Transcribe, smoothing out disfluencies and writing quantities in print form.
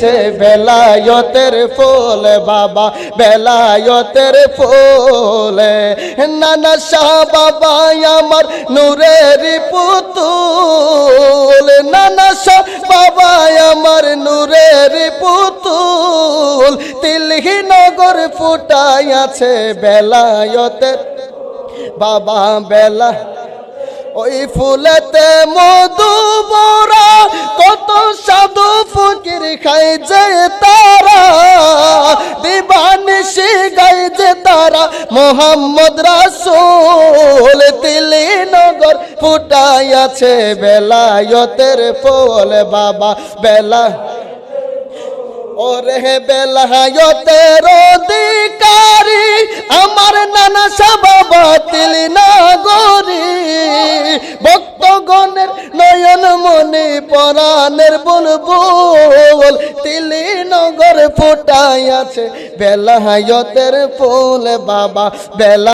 ফুটাইয়াছে বেলায়েতের ফুল বাবা বেলায়েতের ফুল নানা শাহ বাবা আমার নূরের পুতুল নানা শাহ বাবা আমার নূরের পুতুল তিলহি নগর ফুটাইয়াছে বেলায়েতের বাবা বেলা ওই ফুলেতে মধু ভরা কত সাধু ফকির খাই যে তারা দিবানিশি গাই যে তারা মোহাম্মদ রাসূল তিলি নগর ফুটাইয়াছে বেলায়েতের ফুল বাবা বেলা ওরে বেলায়েতের অধিকারী আমার নানা শাহ বাবা তিলি নগরী ভক্তগণের নয়ন মনে পরাণের বুলবুল তিলি নগর ফুটাইয়াছে বেলায়েতের ফুল বাবা বেলা